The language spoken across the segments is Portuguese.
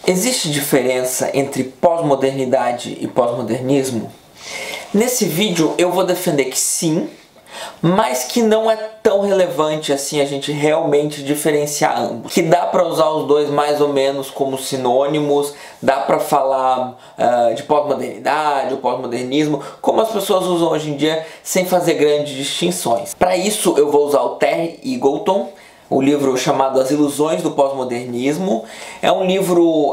Existe diferença entre pós-modernidade e pós-modernismo? Nesse vídeo eu vou defender que sim, mas que não é tão relevante assim a gente realmente diferenciar ambos. Que dá para usar os dois mais ou menos como sinônimos, dá para falar de pós-modernidade ou pós-modernismo, como as pessoas usam hoje em dia, sem fazer grandes distinções. Para isso eu vou usar o Terry Eagleton, o livro chamado As Ilusões do Pós-Modernismo. É um livro,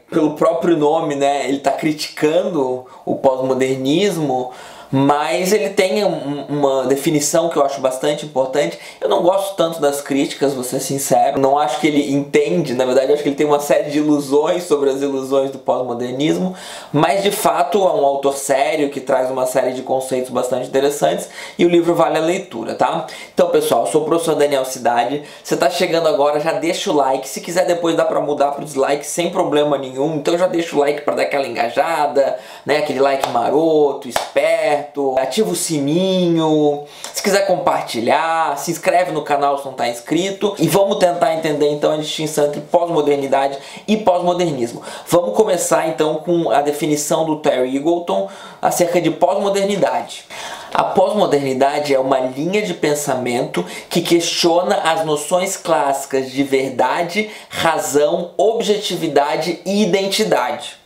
pelo próprio nome, né, ele está criticando o pós-modernismo, mas ele tem uma definição que eu acho bastante importante. Eu não gosto tanto das críticas, vou ser sincero. Não acho que ele entende, na verdade eu acho que ele tem uma série de ilusões sobre as ilusões do pós-modernismo, mas de fato é um autor sério que traz uma série de conceitos bastante interessantes e o livro vale a leitura, tá? Então pessoal, eu sou o professor Daniel Cidade. Você tá chegando agora, já deixa o like. Se quiser depois dá pra mudar pro dislike sem problema nenhum, então já deixa o like pra dar aquela engajada, né? Aquele like maroto, esperto. Ativa o sininho, se quiser compartilhar, se inscreve no canal se não está inscrito e vamos tentar entender então a distinção entre pós-modernidade e pós-modernismo. Vamos começar então com a definição do Terry Eagleton acerca de pós-modernidade. A pós-modernidade é uma linha de pensamento que questiona as noções clássicas de verdade, razão, objetividade e identidade.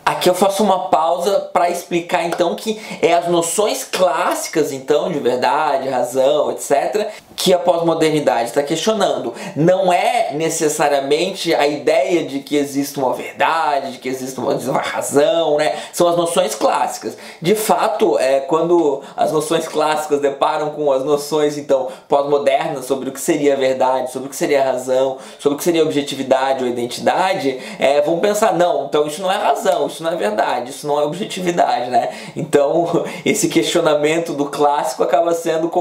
Aqui eu faço uma pausa para explicar então que é as noções clássicas então de verdade, razão, etc. que a pós-modernidade está questionando. Não é necessariamente a ideia de que existe uma verdade, de que existe uma razão, né? São as noções clássicas. De fato, quando as noções clássicas deparam com as noções então pós-modernas sobre o que seria a verdade, sobre o que seria a razão, sobre o que seria a objetividade ou identidade, vão pensar, não, então isso não é razão, isso não é verdade, isso não é objetividade, né? Então, esse questionamento do clássico acaba sendo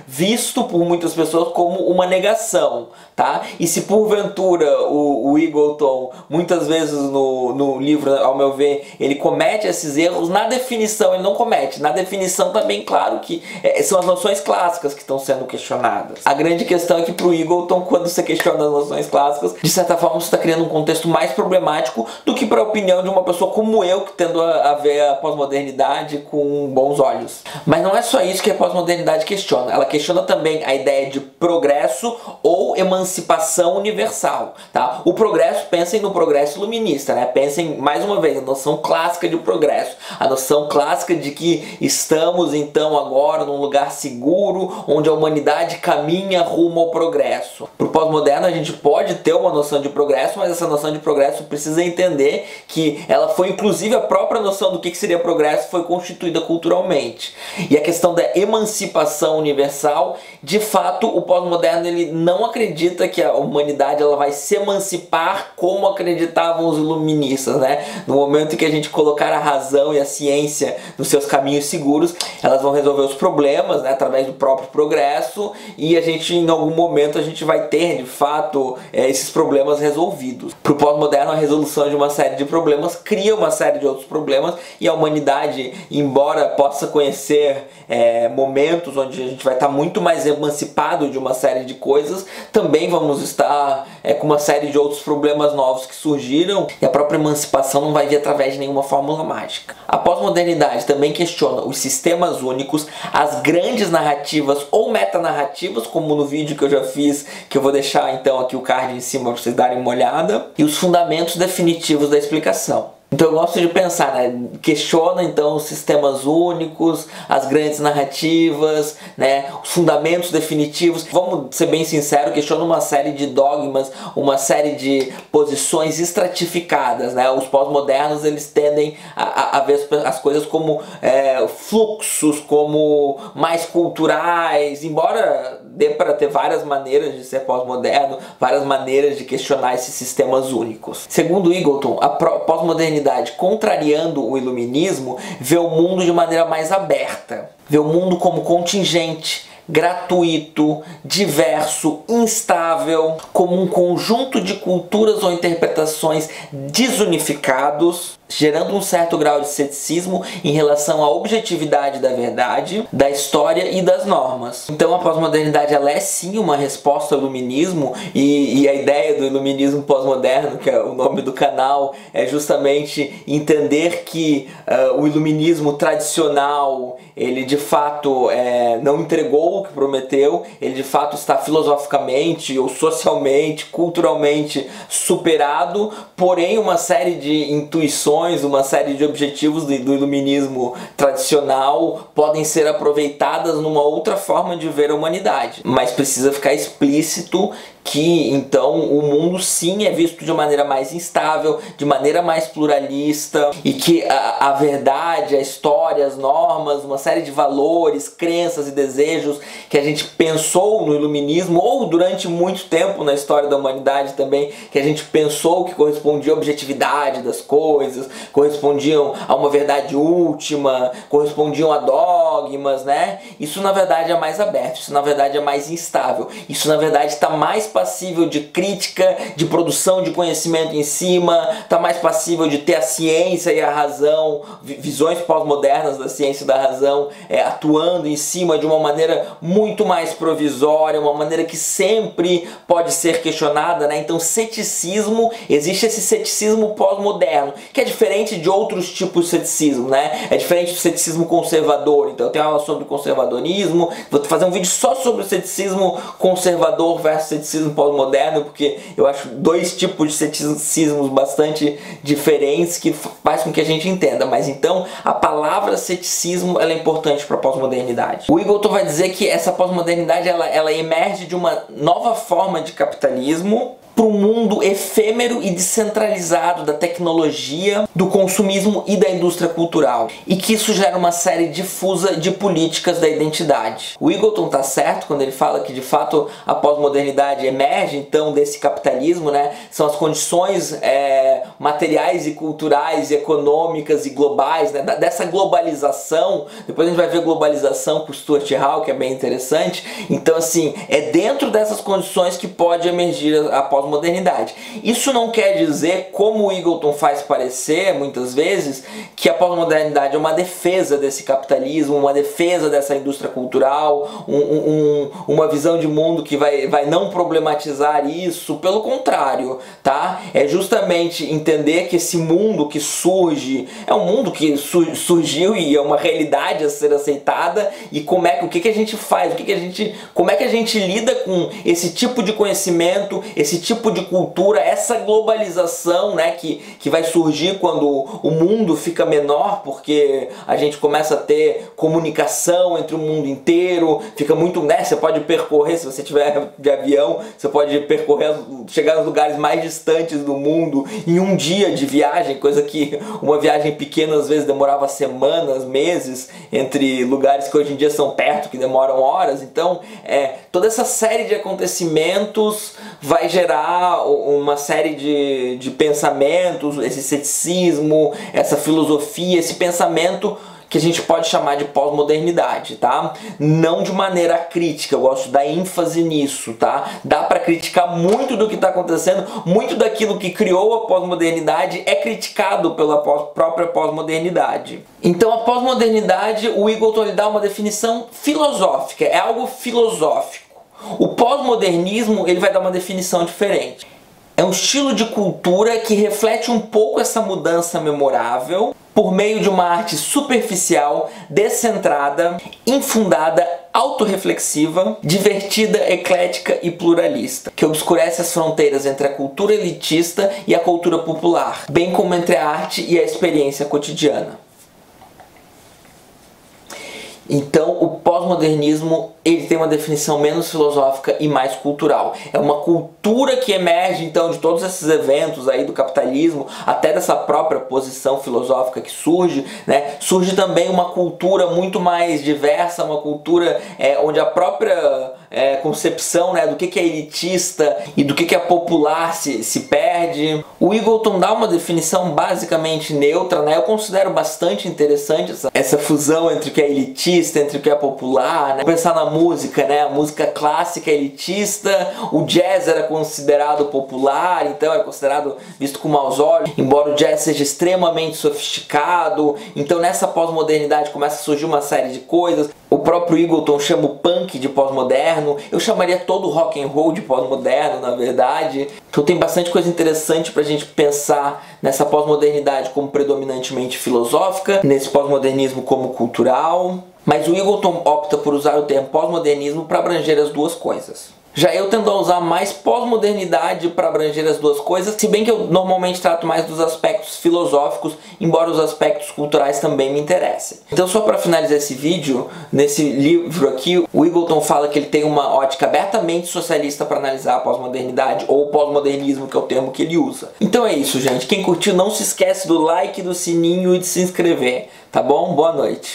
visto por muitas pessoas como uma negação, tá? E se porventura o Eagleton, muitas vezes no livro, ao meu ver, ele comete esses erros, na definição ele não comete. Na definição também, claro que são as noções clássicas que estão sendo questionadas. A grande questão é que pro Eagleton, quando você questiona as noções clássicas, de certa forma você está criando um contexto mais problemático do que para a opinião de uma pessoa como eu, que tendo a ver a pós-modernidade com bons olhos. Mas não é só isso que a pós-modernidade questiona. Ela questiona também a ideia de progresso ou emancipação universal, tá? O progresso, pensem no progresso iluminista, né? Pensem, mais uma vez, a noção clássica de progresso. A noção clássica de que estamos, então, agora num lugar seguro, onde a humanidade caminha rumo ao progresso. Pro pós-moderno, a gente pode ter uma noção de progresso, mas essa noção de progresso precisa entender que ela foi, inclusive, a própria noção do que seria progresso foi constituída culturalmente. E a questão da emancipação universal, de fato, o pós-moderno ele não acredita que a humanidade ela vai se emancipar como acreditavam os iluministas, né? No momento em que a gente colocar a razão e a ciência nos seus caminhos seguros, elas vão resolver os problemas, né, através do próprio progresso, e a gente, em algum momento, a gente vai ter, de fato, esses problemas resolvidos. Para o pós-moderno, a resolução de uma série de problemas cria uma série de outros problemas, e a humanidade, embora possa conhecer momentos onde a gente vai estar muito mais emancipado de uma série de coisas, também vamos estar com uma série de outros problemas novos que surgiram, e a própria emancipação não vai vir através de nenhuma fórmula mágica. A pós-modernidade também questiona os sistemas únicos, as grandes narrativas ou metanarrativas, como no vídeo que eu já fiz, que eu vou deixar então aqui o card em cima para vocês darem uma olhada, e os fundamentos definitivos da explicação. Então eu gosto de pensar, né? Questiona então os sistemas únicos, as grandes narrativas, né? Os fundamentos definitivos. Vamos ser bem sinceros, questiona uma série de dogmas, uma série de posições estratificadas, né? Os pós-modernos eles tendem a ver as coisas como fluxos, como mais culturais, embora dê para ter várias maneiras de ser pós-moderno, várias maneiras de questionar esses sistemas únicos. Segundo Eagleton, a pós-modernidade, contrariando o iluminismo, vê o mundo de maneira mais aberta, vê o mundo como contingente, gratuito, diverso, instável, como um conjunto de culturas ou interpretações desunificados, gerando um certo grau de ceticismo em relação à objetividade da verdade, da história e das normas. Então a pós-modernidade ela é sim uma resposta ao iluminismo, e a ideia do iluminismo pós-moderno, que é o nome do canal, é justamente entender que o iluminismo tradicional, ele de fato não entregou o que prometeu, ele de fato está filosoficamente ou socialmente, culturalmente superado, porém uma série de intuições, uma série de objetivos do iluminismo tradicional podem ser aproveitadas numa outra forma de ver a humanidade. Mas precisa ficar explícito que então o mundo sim é visto de maneira mais instável, de maneira mais pluralista, e que a verdade, a história, as normas, uma série de valores, crenças e desejos que a gente pensou no iluminismo, ou durante muito tempo na história da humanidade também, que a gente pensou que correspondia à objetividade das coisas, correspondiam a uma verdade última, correspondiam a dogmas, né? Isso na verdade é mais aberto, isso na verdade é mais instável, isso na verdade está mais passível de crítica, de produção de conhecimento em cima, está mais passível de ter a ciência e a razão, visões pós-modernas da ciência e da razão atuando em cima de uma maneira muito mais provisória, uma maneira que sempre pode ser questionada, né? Então ceticismo, existe esse ceticismo pós-moderno, que é diferente de outros tipos de ceticismo, né? É diferente do ceticismo conservador. Então eu tenho aula sobre conservadorismo, vou fazer um vídeo só sobre o ceticismo conservador versus ceticismo pós-moderno, porque eu acho dois tipos de ceticismos bastante diferentes que faz com que a gente entenda. Mas então a palavra ceticismo ela é importante para a pós-modernidade. O Eagleton vai dizer que essa pós-modernidade ela emerge de uma nova forma de capitalismo para um mundo efêmero e descentralizado da tecnologia, do consumismo e da indústria cultural, e que isso gera uma série difusa de políticas da identidade. O Eagleton está certo quando ele fala que de fato a pós-modernidade emerge então desse capitalismo, né? São as condições materiais e culturais e econômicas e globais, né? Dessa globalização. Depois a gente vai ver globalização com Stuart Hall, que é bem interessante. Então assim, é dentro dessas condições que pode emergir a pós-modernidade. Isso não quer dizer, como o Eagleton faz parecer muitas vezes, que a pós-modernidade é uma defesa desse capitalismo, uma defesa dessa indústria cultural, uma visão de mundo que vai não problematizar isso. Pelo contrário, tá? É justamente entender que esse mundo que surge é um mundo que surgiu e é uma realidade a ser aceitada, e o que a gente faz, como é que a gente lida com esse tipo de conhecimento, esse tipo de cultura, essa globalização, né, que vai surgir quando o mundo fica menor, porque a gente começa a ter comunicação entre o mundo inteiro, fica muito, né, você pode percorrer, se você tiver de avião, você pode percorrer, chegar nos lugares mais distantes do mundo em um dia de viagem, coisa que uma viagem pequena às vezes demorava semanas, meses, entre lugares que hoje em dia são perto, que demoram horas. Então toda essa série de acontecimentos vai gerar uma série de pensamentos, esse ceticismo, essa filosofia, esse pensamento que a gente pode chamar de pós-modernidade, tá? Não de maneira crítica, eu gosto da ênfase nisso, tá? Dá pra criticar muito do que tá acontecendo, muito daquilo que criou a pós-modernidade é criticado pela própria pós-modernidade. Então a pós-modernidade, o Eagleton lhe dá uma definição filosófica, é algo filosófico. O pós-modernismo ele vai dar uma definição diferente. É um estilo de cultura que reflete um pouco essa mudança memorável por meio de uma arte superficial, descentrada, infundada, autorreflexiva, divertida, eclética e pluralista, que obscurece as fronteiras entre a cultura elitista e a cultura popular, bem como entre a arte e a experiência cotidiana. Então o pós-modernismo ele tem uma definição menos filosófica e mais cultural. É uma cultura que emerge então de todos esses eventos aí do capitalismo, até dessa própria posição filosófica que surge, né? Surge também uma cultura muito mais diversa, uma cultura onde a própria concepção, né, do que é elitista e do que é popular se perde. O Eagleton dá uma definição basicamente neutra, né? Eu considero bastante interessante essa fusão entre o que é elitista, entre o que é popular, né? Pensar na música, né? A música clássica é elitista, o jazz era considerado popular, então era considerado visto com maus olhos, embora o jazz seja extremamente sofisticado. Então nessa pós-modernidade começa a surgir uma série de coisas. O próprio Eagleton chama o punk de pós-moderno, eu chamaria todo o rock and roll de pós-moderno, na verdade. Então tem bastante coisa interessante pra gente pensar nessa pós-modernidade como predominantemente filosófica, nesse pós-modernismo como cultural. Mas o Eagleton opta por usar o termo pós-modernismo para abranger as duas coisas. Já eu tendo a usar mais pós-modernidade para abranger as duas coisas, se bem que eu normalmente trato mais dos aspectos filosóficos, embora os aspectos culturais também me interessem. Então, só para finalizar esse vídeo, nesse livro aqui, o Eagleton fala que ele tem uma ótica abertamente socialista para analisar a pós-modernidade, ou pós-modernismo, que é o termo que ele usa. Então é isso, gente. Quem curtiu, não se esquece do like, do sininho e de se inscrever, tá bom? Boa noite.